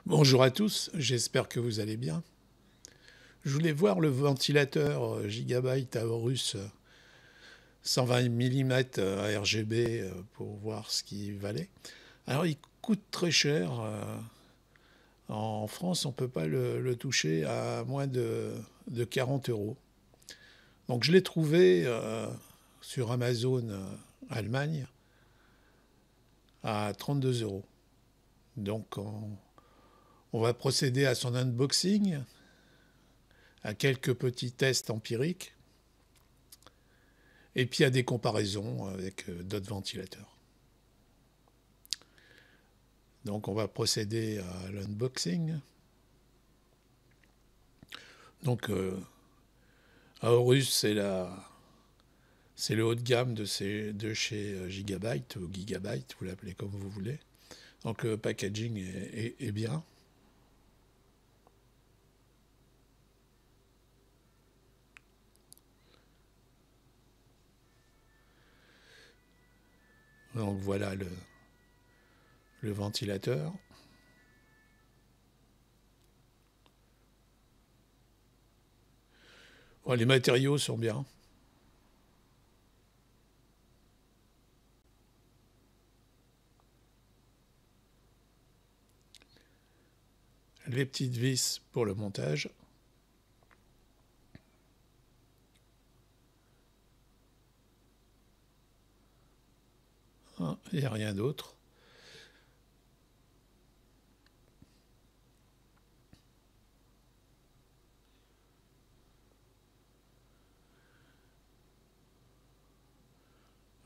Bonjour à tous, j'espère que vous allez bien. Je voulais voir le ventilateur Gigabyte Aorus 120 mm à RGB pour voir ce qu'il valait. Alors il coûte très cher. En France, on ne peut pas le toucher à moins de 40 euros. Donc je l'ai trouvé sur Amazon Allemagne à 32 euros. Donc on va procéder à son unboxing, à quelques petits tests empiriques, et puis à des comparaisons avec d'autres ventilateurs. Donc on va procéder à l'unboxing. Donc Aorus, c'est le haut de gamme de chez Gigabyte ou Gigabyte, vous l'appelez comme vous voulez. Donc le packaging est bien. Donc voilà le ventilateur. Bon, les matériaux sont bien. Les petites vis pour le montage. Il n'y a rien d'autre.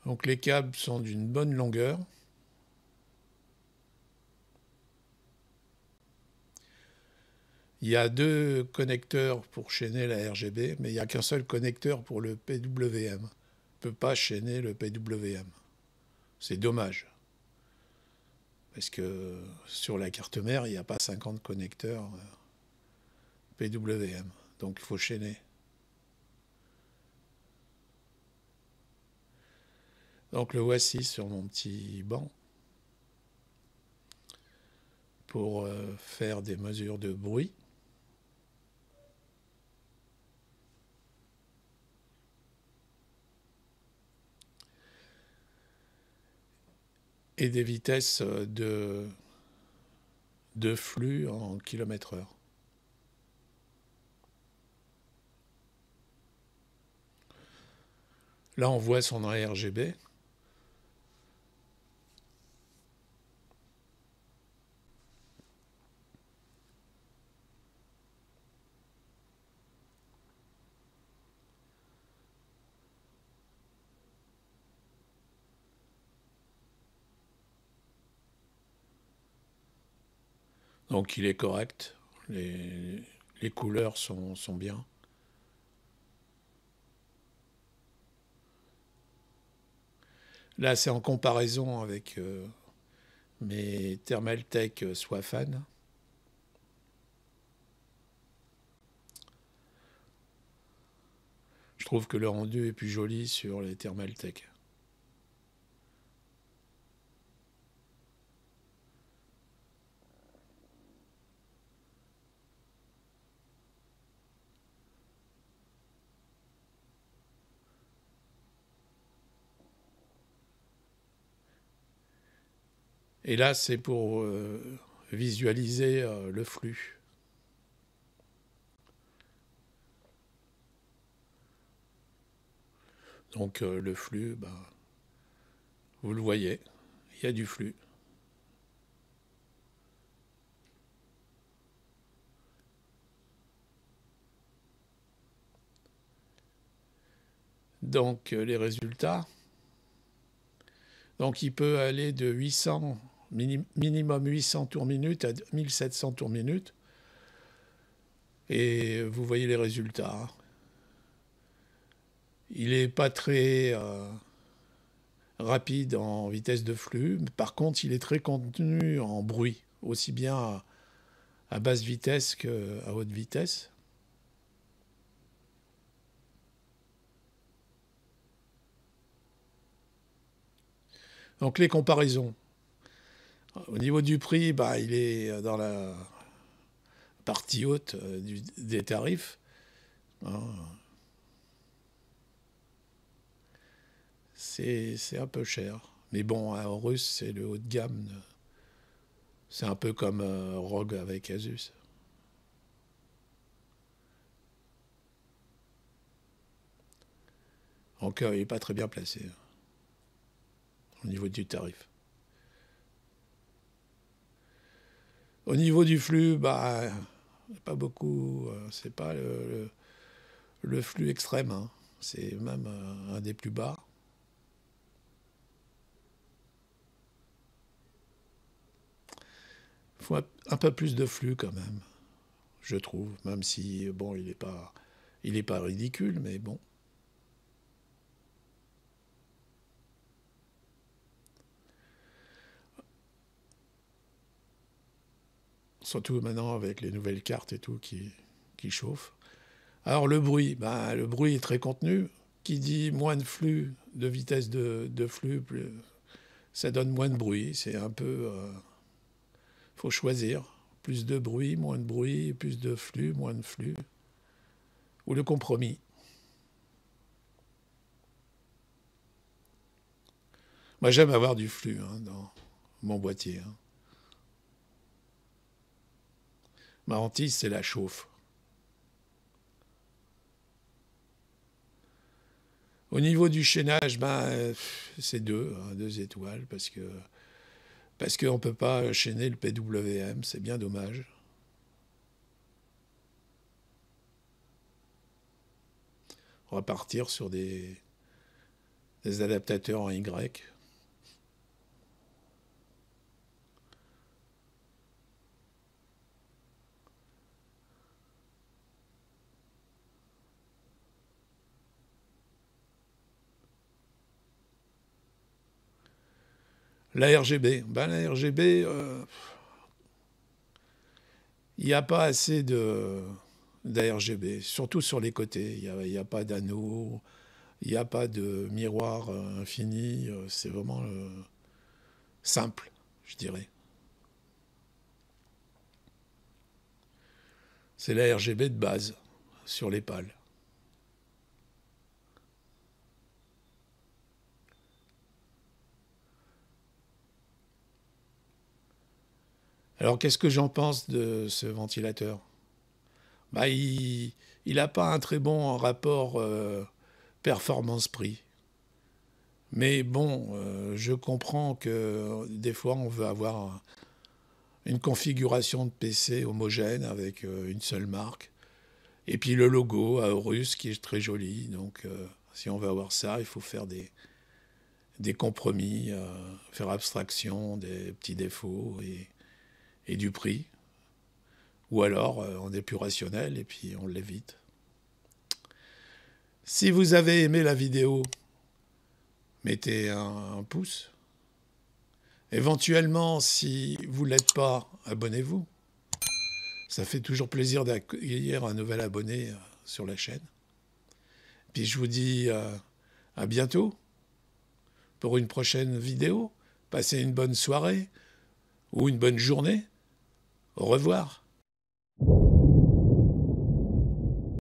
Donc les câbles sont d'une bonne longueur. Il y a deux connecteurs pour chaîner la RGB, mais il n'y a qu'un seul connecteur pour le PWM. On ne peut pas chaîner le PWM. C'est dommage. Parce que sur la carte mère, il n'y a pas 50 connecteurs PWM. Donc il faut chaîner. Donc le voici sur mon petit banc pour faire des mesures de bruit. Et des vitesses de flux en km/h. Là, on voit son RGB. Donc il est correct. Les couleurs sont bien. Là, c'est en comparaison avec mes Thermaltake Swafan. Je trouve que le rendu est plus joli sur les Thermaltake. Et là, c'est pour visualiser le flux. Donc le flux, ben, vous le voyez, il y a du flux. Donc les résultats. Donc il peut aller de 800, minimum 800 tours minute à 1700 tours minute. Et vous voyez les résultats. Il n'est pas très rapide en vitesse de flux. Par contre, il est très contenu en bruit, aussi bien à basse vitesse qu'à haute vitesse. Donc les comparaisons. Au niveau du prix, bah, il est dans la partie haute des tarifs, hein. C'est un peu cher. Mais bon, un Horus, c'est le haut de gamme. C'est un peu comme Rogue avec Asus. Donc il n'est pas très bien placé au niveau du tarif. Au niveau du flux, bah, pas beaucoup. C'est pas le flux extrême, hein. C'est même un des plus bas. Il faut un peu plus de flux quand même, je trouve. Même si, bon, il est pas ridicule, mais bon. Surtout maintenant avec les nouvelles cartes et tout qui chauffent. Alors le bruit, ben, le bruit est très contenu. Qui dit moins de flux, de vitesse de flux, ça donne moins de bruit. C'est un peu... faut choisir. Plus de bruit, moins de bruit, plus de flux, moins de flux. Ou le compromis. Moi j'aime avoir du flux dans mon boîtier. Ma hantise, c'est la chauffe. Au niveau du chaînage, ben, c'est 2 étoiles, parce qu'on ne peut pas chaîner le PWM, c'est bien dommage. On va partir sur des adaptateurs en Y. La RGB, ben, la RGB, il n'y a pas assez d'ARGB, surtout sur les côtés. Il n'y a pas d'anneau, il n'y a pas de miroir infini. C'est vraiment simple, je dirais. C'est la RGB de base sur les pales. Alors qu'est-ce que j'en pense de ce ventilateur? Bah, il n'a pas un très bon rapport performance-prix. Mais bon, je comprends que des fois on veut avoir une configuration de PC homogène avec une seule marque. Et puis le logo Aorus qui est très joli. Donc si on veut avoir ça, il faut faire des compromis, faire abstraction des petits défauts et du prix. Ou alors on est plus rationnel et puis on l'évite. Si vous avez aimé la vidéo, mettez un pouce. Éventuellement, si vous ne l'êtes pas, abonnez-vous. Ça fait toujours plaisir d'accueillir un nouvel abonné sur la chaîne. Puis je vous dis à bientôt pour une prochaine vidéo. Passez une bonne soirée ou une bonne journée. Au revoir.